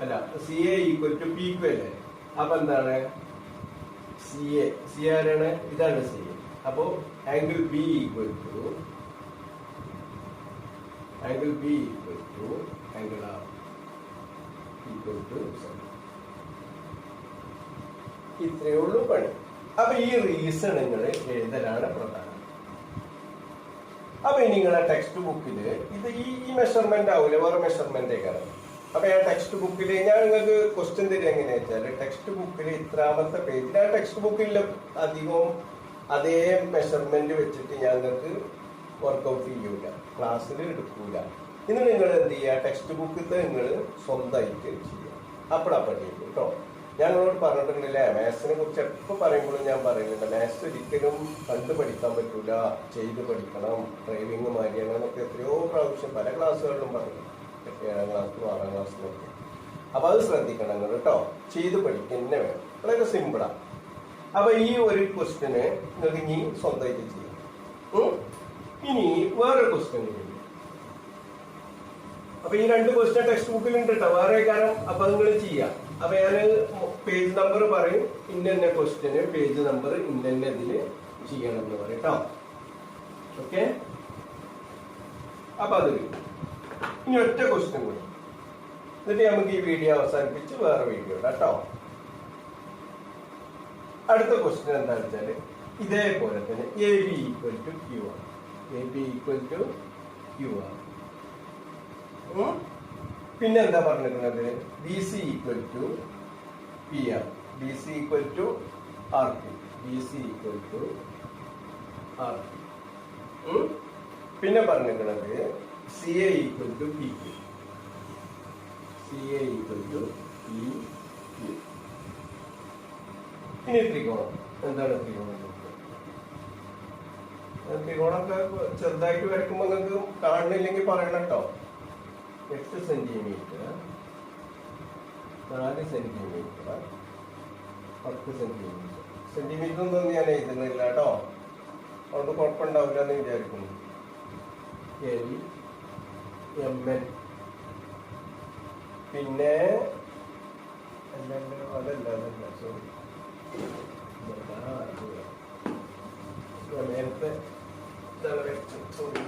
അല്ല C A equal to P Q അല്ലേ? അപ്പൊ എന്താണ്? സി ആരാണ്? ഇതാണ് സി എ. അപ്പോ angle B equal to angle R equal to. ഇത്രയേ ഉള്ളൂ പണി. അപ്പൊ ഈ റീസണുകൾ എഴുതലാണ് പ്രധാനം. അപ്പൊ നിങ്ങളെ ടെക്സ്റ്റ് ബുക്കില് ഇത് ഈ മെഷർമെന്റ് ആവൂല, വേറെ മെഷർമെന്റേക്കാണ്. അപ്പൊ ഞാൻ ടെക്സ്റ്റ് ബുക്കിൽ ഞാൻ നിങ്ങൾക്ക് ക്വസ്റ്റ്യൻ തരിക എങ്ങനെയാ വെച്ചാല് ടെക്സ്റ്റ് ബുക്കിൽ ഇത്രാമത്തെ പേജിൽ ആ ടെക്സ്റ്റ് ബുക്കിൽ അധികവും അതേ മെഷർമെന്റ് വെച്ചിട്ട് ഞങ്ങൾക്ക് വർക്ക്ഔട്ട് ചെയ്യൂല, ക്ലാസ്സിൽ എടുക്കൂല. ഇന്ന് നിങ്ങൾ എന്ത് ചെയ്യുക? ടെക്സ്റ്റ് ബുക്കിലത്തെ നിങ്ങൾ സ്വന്തമായിട്ട് ചെയ്യുക. അപ്പോഴാ പഠിക്കും കേട്ടോ. ഞാൻ നിങ്ങളോട് പറഞ്ഞിട്ടുണ്ടല്ലേ, മാത്സിനെ കുറിച്ച് എപ്പോൾ പറയുമ്പോഴും ഞാൻ പറയുന്നുണ്ട്, മാത്സ് ഒരിക്കലും കണ്ടു പഠിക്കാൻ പറ്റൂല, ചെയ്ത് പഠിക്കണം. ഡ്രൈവിംഗ് മാതിരിയാണ് എന്നൊക്കെ എത്രയോ പ്രാവശ്യം പല ക്ലാസ്സുകളിലും പറഞ്ഞു, 7ാം ക്ലാസ്സിലും 6ാം ക്ലാസ്സിലും ഒക്കെ. അപ്പൊ അത് ശ്രദ്ധിക്കണം നിങ്ങൾ കേട്ടോ. ചെയ്ത് പഠിക്കുന്നേ വേണം. വളരെ സിമ്പിളാണ്. അപ്പൊ ഈ ഒരു ക്വസ്റ്റ്യന് നിങ്ങൾക്ക് ഇനി സ്വന്തമായിട്ട് ചെയ്യാം. ഇനി വേറൊരു ക്വസ്റ്റ്യൻ ചെയ്യും. അപ്പൊ ഈ 2 ക്വസ്റ്റ്യൻ ടെക്സ്റ്റ് ബുക്കിൽ ഉണ്ട് കേട്ടോ, വേറെ കാരണം. അപ്പൊ നിങ്ങൾ ചെയ്യാം. അപ്പൊ ഞാൻ പേജ് നമ്പർ പറയും, ഇന്ന ക്വസ്റ്റ്യന് പേജ് നമ്പർ ഇന്ന ഇതില് ചെയ്യണം എന്ന് പറയും കേട്ടോ. ഓക്കെ, അപ്പൊ അത് ഇനി ഒറ്റ ക്വസ്റ്റ്യൻ കൂടി, എന്നിട്ട് നമുക്ക് ഈ വീഡിയോ അവസാനിപ്പിച്ച് വേറെ വീഡിയോ കേട്ടോ. അടുത്ത ക്വസ്റ്റ്യൻ എന്താ വെച്ചാല് ഇതേപോലെ തന്നെ A B equal to Q R. A B equal to Q R. പിന്നെ എന്താ പറഞ്ഞിട്ടുള്ളത്? B C equal to P R. B C equal to R P. B C equal to R P. പിന്നെ പറഞ്ഞിട്ടുള്ളത് C A equal to P Q. C A equal to P Q. ഇനി ത്രികോണം. എന്താണ് ത്രികോണം? ത്രികോണമൊക്കെ ചെറുതായിട്ട് വരയ്ക്കുമ്പോൾ നിങ്ങൾക്ക് കാണുന്നില്ലെങ്കിൽ പറയണം കേട്ടോ. 8 സെന്റിമീറ്റർ, 4 സെന്റിമീറ്റർ, 10 സെന്റിമീറ്റർ. സെന്റിമീറ്റർ ഒന്നും ഞാൻ എഴുതുന്നില്ല കേട്ടോ, അതുകൊണ്ട് കുഴപ്പമുണ്ടാവില്ല എന്ന് വിചാരിക്കുന്നു. L M N. പിന്നെ അതല്ല സോറി, നേരത്തെ sorry.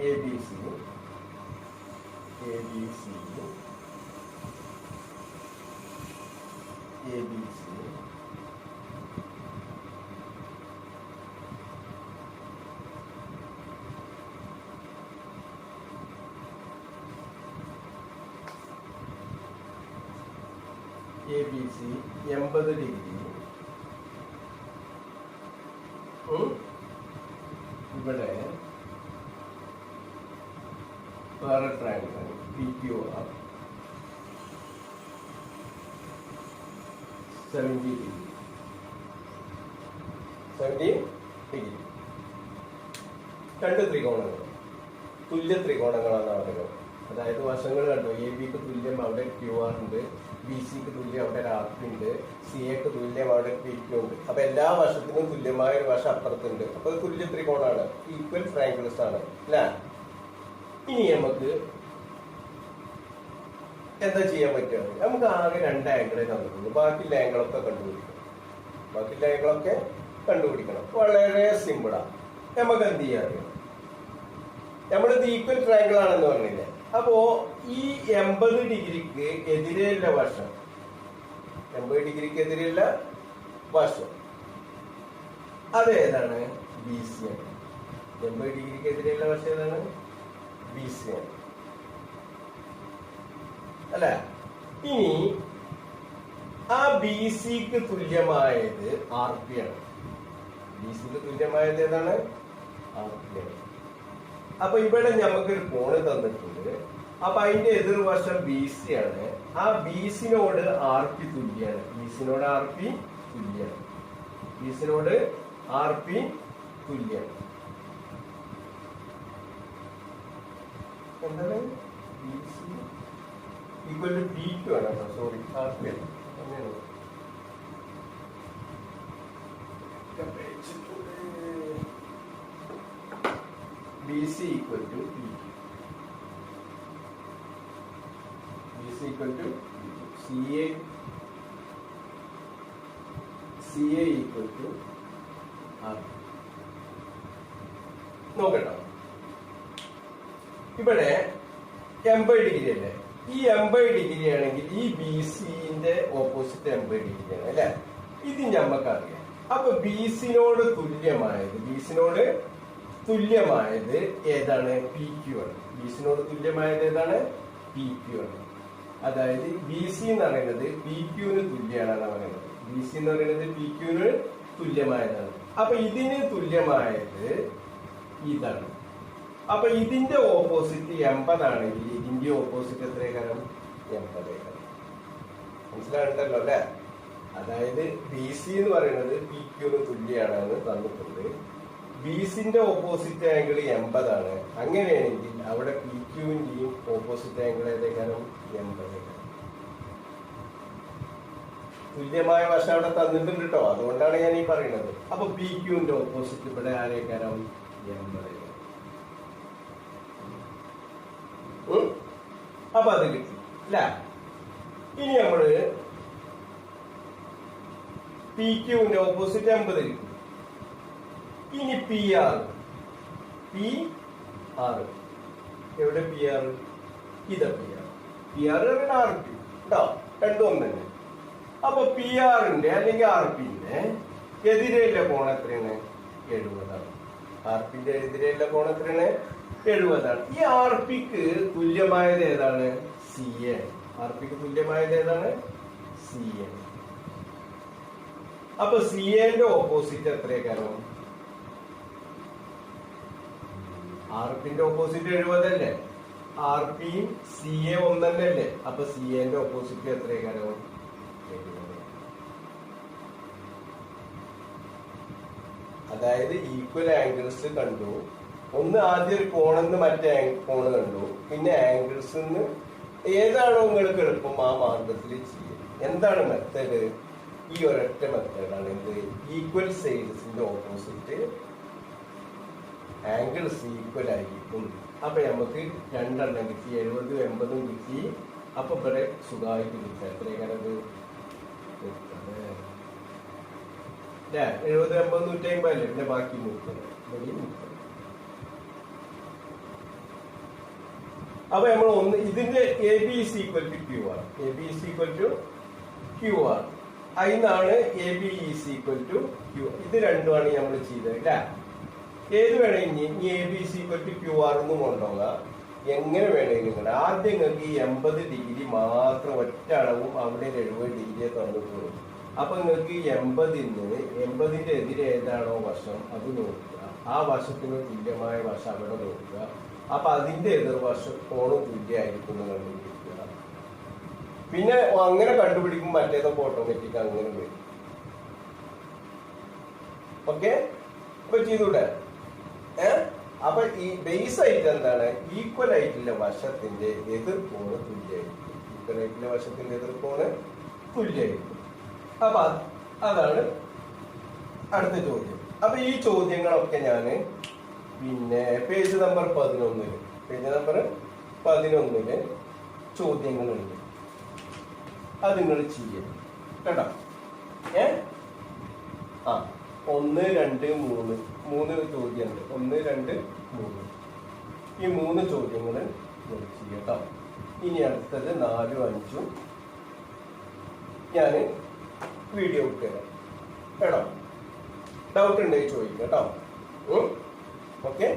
A B C A B C A B C A B C 80 degree. ഇവിടെ വേറെ triangle P Q R 70 degree. 70 degree. രണ്ട് ത്രികോണങ്ങൾ, തുല്യ ത്രികോണങ്ങളാണ് അവിടെ. അതായത് വശങ്ങൾ കണ്ടോ, എ ബിക്ക് തുല്യം അവിടെ ക്യു ആർ ഉണ്ട്, ബി സിക്ക് തുല്യം അവിടെ ഒരു ആർ പി ഉണ്ട്, സി എക്ക് തുല്യം അവിടെ പി ക്യു ഉണ്ട്. അപ്പൊ എല്ലാ വശത്തിനും തുല്യമായ ഒരു വശം അപ്പുറത്തുണ്ട്. അപ്പൊ തുല്യ ത്രികോണാണ്, ഈക്വൽ ട്രയാങ്കിൾസ് ആണ് അല്ലേ. ഇനി നമുക്ക് എന്താ ചെയ്യാൻ പറ്റുക? നമുക്ക് ആകെ 2 ആംഗിളെ തന്നിട്ടുള്ളൂ. ബാക്കിയുള്ള ആംഗിളൊക്കെ കണ്ടുപിടിക്കണം. വളരെ സിമ്പിളാണ്. നമുക്ക് എന്ത് ചെയ്യാൻ അറിയാം? നമ്മളിത് ഈക്വൽ ട്രയാങ്കിൾ ആണെന്ന് പറഞ്ഞില്ലേ. അപ്പോ ഈ 80 ഡിഗ്രിക്ക് എതിരെയുള്ള വശം, 80 ഡിഗ്രിക്ക് എതിരെയുള്ള വശം അതേതാണ്? ബി സി ആണ്. 80 ഡിഗ്രിക്ക് എതിരെയുള്ള വശം ഏതാണ്? ബി സി ആണ് അല്ല. ഇനി ആ ബി സിക്ക് തുല്യമായത് ആർ പി ആണ്. ബി സിക്ക് തുല്യമായത് ഏതാണ്? ആർ പി ആണ്. അപ്പൊ ഇവിടെ നമുക്കൊരു കോണ് തന്നിട്ടുണ്ട്. അപ്പൊ അതിന്റെ എതിർവശം ബി സി ആണ്. ആ ബി സിനോട് ആർ പി തുല്യാണ്. ബിസിനോട് ആർ പി തുല്യാണ്. എന്താണ്? B C equal to P Q ആണ് കേട്ടോ. സോറി, ആർ പി ആണ്. അങ്ങനെയാണ് B C equal to P Q. B C equal to C A equal to R. നോക്കട്ടോ, ഇവിടെ 80 ഡിഗ്രി അല്ലേ. ഈ 80 ഡിഗ്രി ആണെങ്കിൽ ഈ ബി സിന്റെ ഓപ്പോസിറ്റ് 80 ഡിഗ്രി ആണ് അല്ലെ. ഇത് നമുക്കറിയാം. അപ്പൊ ബി സിനോട് തുല്യമായത് ഏതാണ്? പി ക്യു ആണ്. ബിസിനോട് തുല്യമായത് ഏതാണ്? പി ക്യു ആണ്. അതായത് ബി സി എന്ന് പറയുന്നത് പി ക്യുവിന് തുല്യമാണെന്ന് പറയുന്നത്. ബി സി എന്ന് പറയുന്നത് പി ക്യുവിന് തുല്യമായതാണ്. അപ്പൊ ഇതിന് തുല്യമായത് ഇതാണ്. അപ്പൊ ഇതിന്റെ ഓപ്പോസിറ്റ് 80 ആണെങ്കിൽ ഇതിന്റെ ഓപ്പോസിറ്റ് എത്രയേക്കാരം? 80. മനസ്സിലായിട്ടല്ലോ അല്ലെ. അതായത് ബി സി എന്ന് പറയുന്നത് പി ക്യുവിന് തുല്യമാണെന്ന് തന്നിട്ടുണ്ട്. ബി സിന്റെ ഓപ്പോസിറ്റ് ആംഗിൾ 80 ആണ്. അങ്ങനെയാണെങ്കിൽ അവിടെ പി ക്യുവിന്റെയും ഓപ്പോസിറ്റ് ആംഗിൾ ഏതേക്കാരം? 80. തുല്യമായ വശം അവിടെ തന്നിട്ടുണ്ട് കേട്ടോ. അതുകൊണ്ടാണ് ഞാൻ ഈ പറയുന്നത്. അപ്പൊ പി ക്യുവിന്റെ ഓപ്പോസിറ്റ് ഇവിടെ ആരേക്കാരം? 80. അപ്പൊ അത് കിട്ടി അല്ല. ഇനി നമ്മള് പി ക്യുവിന്റെ ഓപ്പോസിറ്റ് 80 കിട്ടി. ഇനി പി ആർ എവിടെ? പി ആർ ഇതാ. പി ആർ ആർ പി കേട്ടോ, രണ്ടും ഒന്ന് തന്നെ. അപ്പൊ പി ആറിന്റെ അല്ലെങ്കിൽ ആർ പിന്റെ എതിരെയുള്ള കോൺ എത്രയാണ്? 70 ആണ്. ആർ പിന്റെ എതിരെയുള്ള കോൺ എത്രയാണ്? 70 ആണ്. ഈ ആർ പിക്ക് തുല്യമായത് ഏതാണ്? C A. ആർ പിക്ക് തുല്യമായത് ഏതാണ്? C A. അപ്പൊ സി എന്റെ ഓപ്പോസിറ്റ് എത്രയേക്കാരം? ആർ പിന്റെ ഓപ്പോസിറ്റ് 70 അല്ലേ. ആർ പിയും സി എ ഒന്നല്ലേ. അപ്പൊ സി എന്റെ ഓപ്പോസിറ്റ് എത്രയേക്കാരം? 70. അതായത് ഈക്വൽ ആംഗിൾസ് കണ്ടു. ഒന്ന് ആദ്യം ഒരു കോണെന്ന് മറ്റേ കോണ് കണ്ടു. പിന്നെ ആംഗിൾസ് ഏതാണോ നിങ്ങൾക്ക് എളുപ്പം ആ മാർഗത്തിൽ ചെയ്യും. എന്താണ് മെത്തേഡ്? ഈ ഒരൊറ്റ മെത്തേഡാണ്. ഇത് ഈക്വൽ സൈഡ്സിന്റെ ഓപ്പോസിറ്റ് ആംഗിൾസ് ഈക്വൽ ആയിരിക്കും. അപ്പൊ നമുക്ക് 2 എണ്ണം കിട്ടി. 70 80 കിട്ടി. അപ്പൊ ഇവിടെ സുഖമായിട്ട് കിട്ടുക എത്രയേക്കാരത്? 70 80 150 അല്ലേ. പിന്നെ ബാക്കി 30. അപ്പൊ നമ്മൾ ഒന്ന് ഇതിന്റെ A B is equal to Q R, A B is equal to Q R. അതിനാണ് A B is equal to Q. ഇത് രണ്ടുമാണ് നമ്മൾ ചെയ്തത് അല്ലേ. ഏത് വേണമെങ്കിൽ ഇനി A B is equal to Q R എന്നും കൊണ്ടുപോകാം, എങ്ങനെ വേണമെങ്കിൽ നിങ്ങൾ ആദ്യം നിങ്ങൾക്ക് ഈ 80 ഡിഗ്രി മാത്രം ഒറ്റ അളവും അവിടെ 70 ഡിഗ്രിയെ തന്നിട്ടുള്ളൂ. അപ്പൊ നിങ്ങൾക്ക് 80ന്റെ എതിരെ ഏതാണോ വശം അത് നോക്കുക, ആ വശത്തിന് തുല്യമായ വശം അവിടെ നോക്കുക. അപ്പൊ അതിന്റെ എതിർവശം കോണും തുല്യമായിരിക്കും കണ്ടുപിടിക്കുക. പിന്നെ അങ്ങനെ കണ്ടുപിടിക്കുമ്പോൾ മറ്റേതൊക്കെ ഓട്ടോമാറ്റിക് അങ്ങനെ വരും. ഓക്കെ, അപ്പൊ ചെയ്തൂടെ? അപ്പൊ ഈ ബേസ് ആയിട്ട് എന്താണ്, ഈക്വൽ ആയിട്ടുള്ള വശത്തിന്റെ എതിർക്കോണ് തുല്യമായിരിക്കും. ഈക്വൽ ആയിട്ടുള്ള വശത്തിന്റെ എതിർക്കോണ് തുല്യമായിരിക്കും. അപ്പൊ അതാണ് അടുത്ത ചോദ്യം. അപ്പൊ ഈ ചോദ്യങ്ങളൊക്കെ ഞാന് പിന്നെ പേജ് നമ്പർ 11 ചോദ്യങ്ങളുണ്ട്, അത് നിങ്ങൾ ചെയ്യും കേട്ടോ. 1, 2, 3 ചോദ്യമുണ്ട്. 1, 2, 3 ഈ 3 ചോദ്യങ്ങൾ ചെയ്യും കേട്ടോ. ഇനി അടുത്തത് 4, 5 ഞാൻ വീഡിയോ ഇട്ടുതരാം കേട്ടോ. ഡൗട്ട് ഉണ്ടെങ്കിൽ ചോദിക്കാം കേട്ടോ. ഓക്കെ.